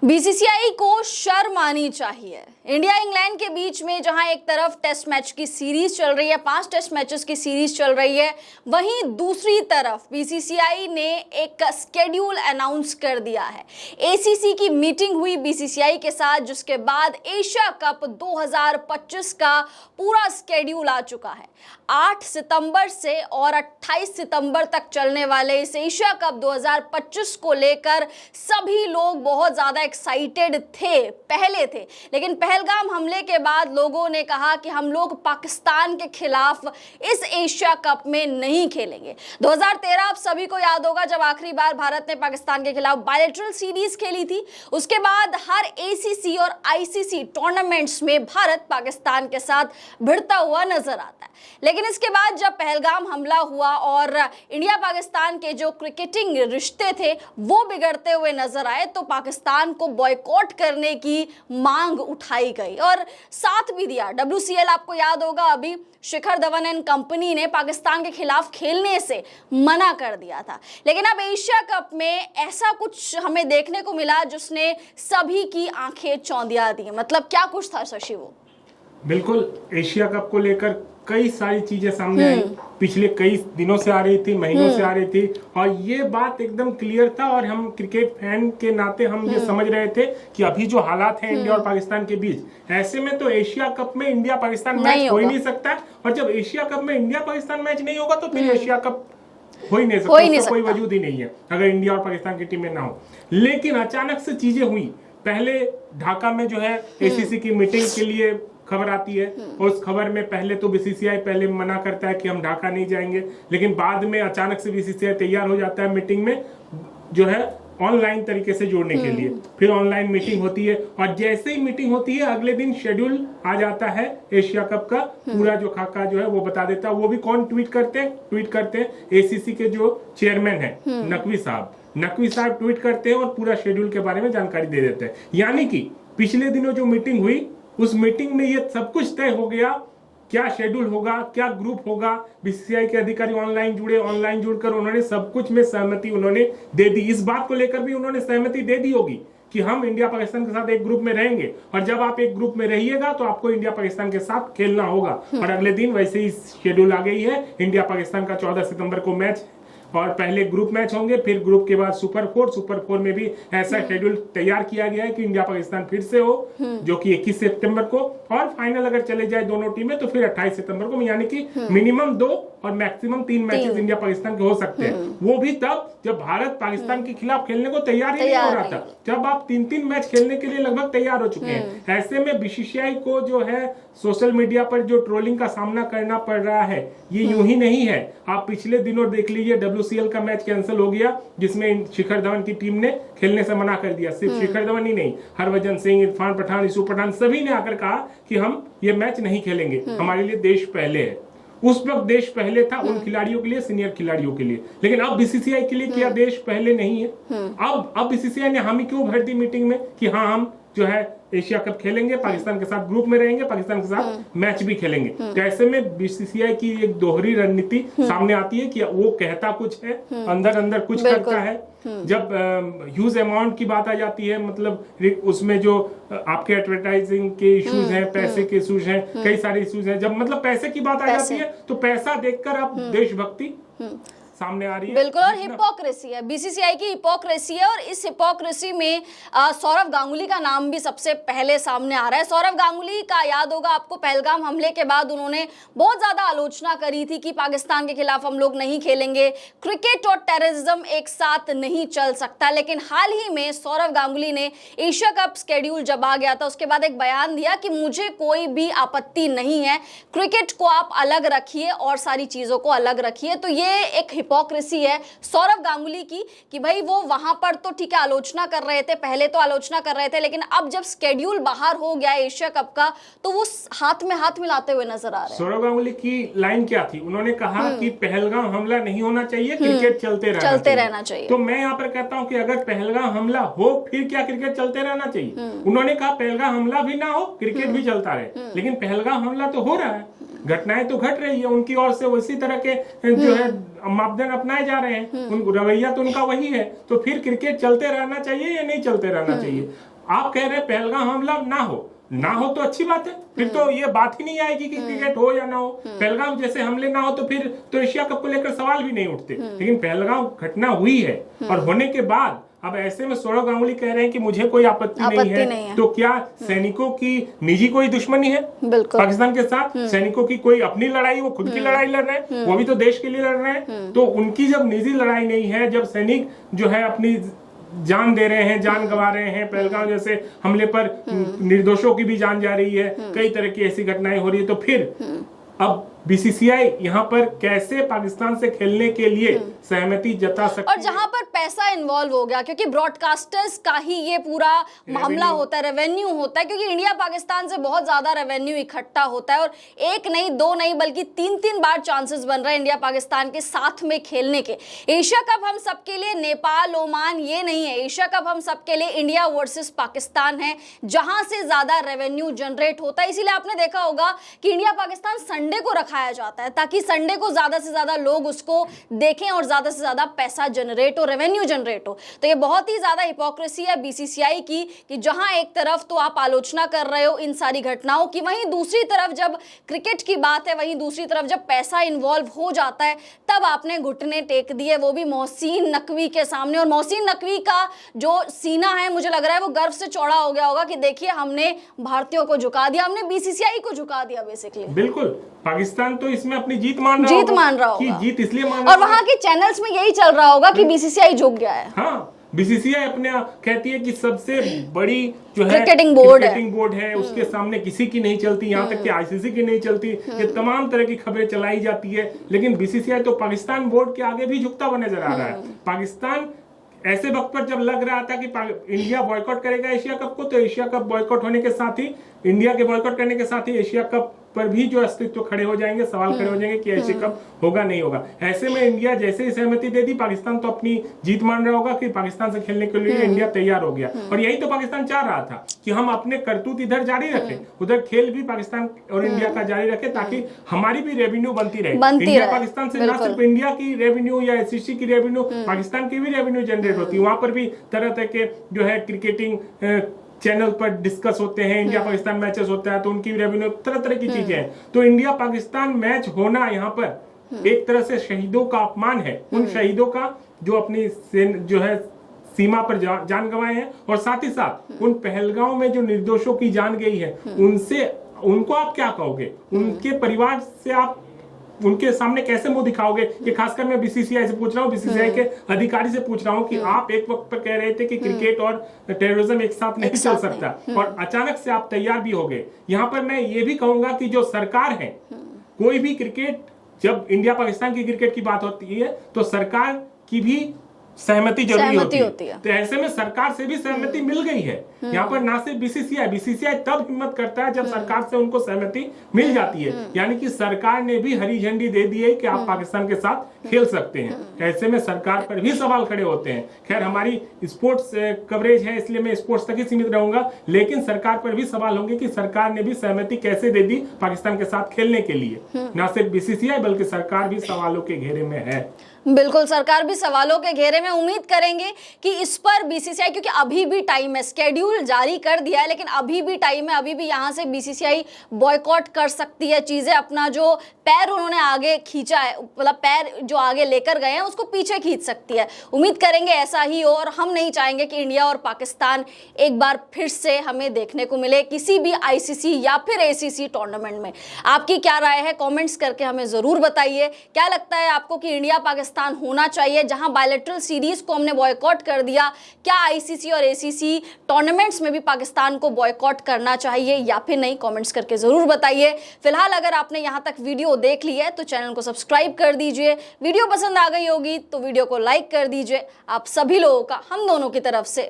BCCI को शर्म आनी चाहिए। इंडिया इंग्लैंड के बीच में जहां एक तरफ टेस्ट मैच की सीरीज चल रही है, 5 टेस्ट मैचेस की सीरीज चल रही है, वहीं दूसरी तरफ बीसीसीआई ने एक स्केड्यूल अनाउंस कर दिया है। एसीसी की मीटिंग हुई बीसीसीआई के साथ, जिसके बाद एशिया कप 2025 का पूरा स्केड्यूल आ चुका है। 8 सितंबर से और 28 सितंबर तक चलने वाले इस एशिया कप 2025 को लेकर सभी लोग बहुत ज्यादा एक्साइटेड पहले थे, लेकिन पहलगाम हमले के बाद लोगों ने कहा कि हम लोग पाकिस्तान के खिलाफ इस एशिया कप में नहीं खेलेंगे। 2013 आप सभी को याद होगा, जब आखिरी बार भारत ने पाकिस्तान के खिलाफ बायलैटरल सीरीज खेली थी। उसके बाद हर एसीसी और आईसीसी टूर्नामेंट्स में भारत पाकिस्तान के साथ भिड़ता हुआ नजर आता है। लेकिन इसके बाद जब पहलगाम हमला हुआ और इंडिया पाकिस्तान के जो क्रिकेटिंग रिश्ते थे वो बिगड़ते हुए नजर आए, तो पाकिस्तान को बॉयकॉट करने की मांग उठाई गई और साथ भी दिया। WCL आपको याद होगा, अभी शिखर धवन एंड कंपनी ने पाकिस्तान के खिलाफ खेलने से मना कर दिया था। लेकिन अब एशिया कप में ऐसा कुछ हमें देखने को मिला जिसने सभी की आंखें चौंधिया दी। मतलब क्या कुछ था शशि? वो बिल्कुल एशिया कप को लेकर कई सारी चीजें सामने आई, पिछले कई दिनों से आ रही थी, महीनों से आ रही थी, और ये बात एकदम क्लियर था। और हम क्रिकेट फैन के नाते हम ये समझ रहे थे कि अभी जो हालात हैं इंडिया और पाकिस्तान के बीच, ऐसे में तो एशिया कप में इंडिया पाकिस्तान मैच हो ही नहीं सकता। और जब एशिया कप में इंडिया पाकिस्तान मैच नहीं होगा तो फिर एशिया कप हो ही नहीं सकता, कोई वजूद ही नहीं है अगर इंडिया और पाकिस्तान की टीमें ना हो। लेकिन अचानक से चीजें हुई। पहले ढाका में जो है एसीसी की मीटिंग के लिए खबर आती है, और उस खबर में पहले तो बीसीसीआई पहले मना करता है कि हम ढाका नहीं जाएंगे, लेकिन बाद में अचानक से बीसीसीआई तैयार हो जाता है मीटिंग में जो है ऑनलाइन तरीके से जोड़ने के लिए। फिर ऑनलाइन मीटिंग होती है, और जैसे ही मीटिंग होती है अगले दिन शेड्यूल आ जाता है एशिया कप का पूरा जो खाका जो है वो बता देता है। वो भी कौन ट्वीट करते हैं एसीसी के जो चेयरमैन है नकवी साहब ट्वीट करते हैं और पूरा शेड्यूल के बारे में जानकारी दे देते हैं। यानी कि पिछले दिनों जो मीटिंग हुई उस मीटिंग में ये सब कुछ तय हो गया, क्या शेड्यूल होगा, क्या ग्रुप होगा। बीसीसीआई के अधिकारी ऑनलाइन जुड़कर उन्होंने सब कुछ में सहमति उन्होंने दे दी। इस बात को लेकर भी उन्होंने सहमति दे दी होगी कि हम इंडिया पाकिस्तान के साथ एक ग्रुप में रहेंगे, और जब आप एक ग्रुप में रहिएगा तो आपको इंडिया पाकिस्तान के साथ खेलना होगा। और अगले दिन वैसे ही शेड्यूल आ गई है, इंडिया पाकिस्तान का 14 सितंबर को मैच, और पहले ग्रुप मैच होंगे, फिर ग्रुप के बाद सुपर फोर में भी ऐसा शेड्यूल तैयार किया गया है कि इंडिया पाकिस्तान फिर से हो, जो कि 21 सितंबर को, और फाइनल अगर चले जाए दोनों टीमें तो फिर 28 सितंबर को। यानी कि मिनिमम 2 और मैक्सिमम 3 मैचेस इंडिया पाकिस्तान के हो सकते हैं। वो भी तब जब भारत पाकिस्तान के खिलाफ खेलने को तैयार ही नहीं हो रहा था, जब आप 3-3 मैच खेलने के लिए लगभग तैयार हो चुके हैं। ऐसे में बीसीसीआई को जो है सोशल मीडिया पर जो ट्रोलिंग का सामना करना पड़ रहा है, ये यूं ही नहीं है। आप पिछले दिनों देख लीजिए, WCL का मैच कैंसिल हो गया जिसमें शिखर धवन की टीम ने खेलने से मना कर दिया। सिर्फ शिखर धवन ही नहीं, हरभजन सिंह, इरफान पठान, यूसुफ पठान सभी ने आकर कहा कि हम ये मैच नहीं खेलेंगे, हमारे लिए देश पहले है। उस वक्त देश पहले था उन खिलाड़ियों के लिए, सीनियर खिलाड़ियों के लिए, लेकिन अब बीसीसीआई के लिए क्या देश पहले नहीं है? अब बीसीसीआई ने हामी क्यों भर दी मीटिंग में कि हाँ हम जो है एशिया कप खेलेंगे, पाकिस्तान के साथ ग्रुप में रहेंगे, पाकिस्तान के साथ मैच भी खेलेंगे। तो ऐसे में बीसीसीआई की एक दोहरी रणनीति सामने आती है कि वो कहता कुछ है, अंदर कुछ करता है। जब ह्यूज अमाउंट की बात आ जाती है, मतलब उसमें जो आपके एडवर्टाइजिंग के इश्यूज हैं, पैसे के इश्यूज हैं, कई सारे इश्यूज हैं, जब मतलब पैसे की बात आ जाती है तो पैसा देखकर अब देशभक्ति सामने आ रही है। बिल्कुल, और हिपोक्रेसी है, बीसीसीआई की हिपोक्रेसी है। और इस हिपोक्रेसी में सौरव गांगुली का नाम भी सबसे पहले सामने आ रहा है। सौरव गांगुली का याद होगा आपको, पहलगाम हमले के बाद उन्होंने बहुत ज्यादा आलोचना करी थी कि पाकिस्तान के खिलाफ हम लोग नहीं खेलेंगे, क्रिकेट और टेररिज्म एक साथ नहीं चल सकता। लेकिन हाल ही में सौरव गांगुली ने एशिया कप स्केड्यूल जब आ गया था उसके बाद एक बयान दिया कि मुझे कोई भी आपत्ति नहीं है, क्रिकेट को आप अलग रखिए और सारी चीजों को अलग रखिए। तो ये एक हिपोक्रेसी है सौरव गांगुली की कि भाई वो वहां पर तो ठीक है आलोचना कर रहे थे, पहले तो आलोचना कर रहे थे, लेकिन अब जब स्केड्यूल बाहर हो गया एशिया कप का तो वो हाथ में हाथ मिलाते हुए नजर आ रहे हैं। सौरव गांगुली की लाइन क्या थी? उन्होंने कहा कि पहलगाम हमला नहीं होना चाहिए, क्रिकेट चलते रहना चाहिए। तो मैं यहाँ पर कहता हूँ कि अगर पहलगाम हमला हो फिर क्या क्रिकेट चलते रहना चाहिए? उन्होंने कहा पहलगाम हमला भी ना हो, क्रिकेट भी चलता रहे, लेकिन पहलगाम हमला तो हो रहा है, घटनाएं तो घट रही है, उनकी ओर से उसी तरह के जो है मापदंड अपनाए जा रहे हैं, रवैया तो उनका वही है। तो फिर क्रिकेट चलते रहना चाहिए या नहीं चलते रहना चाहिए? आप कह रहे हैं पहलगाम हमला ना हो तो अच्छी बात है, फिर तो ये बात ही नहीं आएगी कि क्रिकेट हो या ना हो। पहलगाम जैसे हमले ना हो तो फिर तो एशिया कप को लेकर सवाल भी नहीं उठते। लेकिन पहलगाम घटना हुई है और होने के बाद अब ऐसे में सौरव गांगुली कह रहे हैं कि मुझे कोई आपत्ति नहीं है। तो क्या सैनिकों की निजी कोई दुश्मनी है पाकिस्तान के साथ? सैनिकों की कोई अपनी लड़ाई, वो खुद की लड़ाई लड़ रहे हैं, वो भी तो देश के लिए लड़ रहे हैं। तो उनकी जब निजी लड़ाई नहीं है, जब सैनिक जो है अपनी जान दे रहे हैं, जान गंवा रहे हैं, पहलगाम जैसे हमले पर निर्दोषों की भी जान जा रही है, कई तरह की ऐसी घटनाएं हो रही है, तो फिर अब बीसीसीआई यहाँ पर कैसे पाकिस्तान से खेलने के लिए सहमति जता सकती है? और जहां पर पैसा इन्वॉल्व हो गया, क्योंकि ब्रॉडकास्टर्स का ही ये पूरा मामला होता है, रेवेन्यू होता है, क्योंकि इंडिया पाकिस्तान से बहुत ज्यादा रेवेन्यू इकट्ठा होता है और एक नहीं, दो नहीं, बल्कि 3-3 बार चांसेस बन रहे हैं इंडिया पाकिस्तान के साथ में खेलने के। एशिया कप हम सबके लिए नेपाल, ओमान ये नहीं है। एशिया कप हम सबके लिए इंडिया वर्सेस पाकिस्तान है, जहां से ज्यादा रेवेन्यू जनरेट होता है। इसीलिए आपने देखा होगा कि इंडिया पाकिस्तान संडे को रखाया जाता है, ताकि संडे को ज्यादा से ज्यादा लोग उसको देखें और ज्यादा से ज्यादा पैसा जनरेट हो, रेवेन्यू जनरेट हो। तो ये बहुत ही ज्यादा हिपोक्रेसी है बीसीसीआई की, कि जहां एक तरफ तो आप आलोचना कर रहे हो इन सारी घटनाओं की, वहीं दूसरी तरफ जब क्रिकेट की बात है, वहीं दूसरी तरफ जब पैसा इन्वॉल्व हो जाता है, तब आपने घुटने टेक दिए, वो भी मोहसिन नकवी के सामने। और मोहसिन नकवी का जो सीना है, मुझे लग रहा है वो गर्व से चौड़ा हो गया होगा कि देखिए हमने भारतीयों को झुका दिया, हमने बीसीसीआई को झुका दिया बेसिकली। बिल्कुल, पाकिस्तान तो इसमें अपनी जीत मान रहा होगा कि जीत इसलिए मान रहा और वहां के चैनल्स में यही चल रहा होगा कि बीसीसीआई झुक गया है। हाँ, बीसीसीआई अपने कहती है कि सबसे बड़ी जो है क्रिकेटिंग बोर्ड है, उसके सामने किसी की नहीं चलती, यहाँ तक कि आईसीसी की नहीं चलती, ये तमाम तरह की खबरें चलाई जाती है। लेकिन बीसीसीआई तो पाकिस्तान बोर्ड के आगे भी झुकता हुआ नजर आ रहा है। पाकिस्तान ऐसे वक्त पर जब लग रहा था कि इंडिया बॉयकॉट करेगा एशिया कप को, तो एशिया कप बॉयकॉट होने के साथ ही, इंडिया के बॉयकॉट करने के साथ ही एशिया कप पर भी जो अस्तित्व खड़े हो जाएंगे, सवाल खड़े हो जाएंगे कि एशिया कप होगा नहीं होगा। ऐसे में इंडिया जैसे ही सहमति दे दी, पाकिस्तान तो अपनी जीत मान रहा होगा कि पाकिस्तान से खेलने के लिए इंडिया तैयार हो गया। और यही तो पाकिस्तान चाह रहा था कि हम अपने करतूत इधर जारी रखें, उधर खेल भी पाकिस्तान और इंडिया का जारी रखे, ताकि हमारी भी रेवेन्यू बनती रहे। इंडिया पाकिस्तान से न सिर्फ इंडिया की रेवेन्यू या एससीसी की रेवेन्यू, पाकिस्तान की भी रेवेन्यू जनरेट होती है। वहां पर भी तरह तरह के जो है क्रिकेटिंग चैनल पर डिस्कस होते हैं, इंडिया पाकिस्तान मैचेस होता है, तो उनकी रेवेन्यू, तरह तरह की चीजें हैं। तो इंडिया पाकिस्तान मैच होना यहाँ पर एक तरह से शहीदों का अपमान है, उन शहीदों का जो अपनी जो है सीमा पर जान गंवाए हैं, और साथ ही साथ उन पहलगाम में जो निर्दोषों की जान गई है, उनको आप क्या कहोगे? उनके परिवार से आप उनके सामने कैसे मुंह दिखाओगे? ये खासकर मैं बीसीसीआई से पूछ रहा हूँ, बीसीसीआई के अधिकारी से पूछ रहा हूँ कि आप एक वक्त पर कह रहे थे कि क्रिकेट और टेररिज्म एक साथ नहीं चल सकता, और अचानक से आप तैयार भी हो गए। यहाँ पर मैं ये भी कहूंगा कि जो सरकार है, कोई भी क्रिकेट, जब इंडिया पाकिस्तान की क्रिकेट की बात होती है तो सरकार की भी सहमति जरूरी होती है। तो ऐसे में सरकार से भी सहमति मिल गई है। यहाँ पर ना सिर्फ बीसीसीआई तब हिम्मत करता है जब सरकार से उनको सहमति मिल जाती है, यानी कि सरकार ने भी हरी झंडी दे दी है कि आप पाकिस्तान के साथ खेल सकते हैं। ऐसे में सरकार पर भी सवाल खड़े होते हैं। खैर, हमारी स्पोर्ट्स कवरेज है, इसलिए मैं स्पोर्ट्स तक ही सीमित रहूंगा, लेकिन सरकार पर भी सवाल होंगे कि सरकार ने भी सहमति कैसे दे दी पाकिस्तान के साथ खेलने के लिए। ना सिर्फ बीसीसीआई बल्कि सरकार भी सवालों के घेरे में है। बिल्कुल, सरकार भी सवालों के घेरे में। उम्मीद करेंगे कि इस पर बीसीसीआई, क्योंकि अभी भी टाइम है, स्केड्यूल जारी कर दिया है, लेकिन अभी भी टाइम है, अभी भी यहाँ से बीसीसीआई बॉयकॉट कर सकती है चीजें। अपना जो पैर उन्होंने आगे खींचा है, मतलब पैर जो आगे लेकर गए हैं, उसको पीछे खींच सकती है। उम्मीद करेंगे ऐसा ही हो, और हम नहीं चाहेंगे कि इंडिया और पाकिस्तान एक बार फिर से हमें देखने को मिले किसी भी आईसीसी या फिर एसीसी टूर्नामेंट में। आपकी क्या राय है? कमेंट्स करके हमें जरूर बताइए। क्या लगता है आपको कि इंडिया पाकिस्तान होना चाहिए? जहां बायलैटरल सीरीज को हमने बॉयकॉट कर दिया, क्या आईसीसी और एसीसी टूर्नामेंट्स में भी पाकिस्तान को बॉयकॉट करना चाहिए या फिर नहीं? कमेंट्स करके जरूर बताइए। फिलहाल अगर आपने यहां तक वीडियो देख ली है तो चैनल को सब्सक्राइब कर दीजिए। वीडियो पसंद आ गई होगी तो वीडियो को लाइक कर दीजिए। आप सभी लोगों का हम दोनों की तरफ से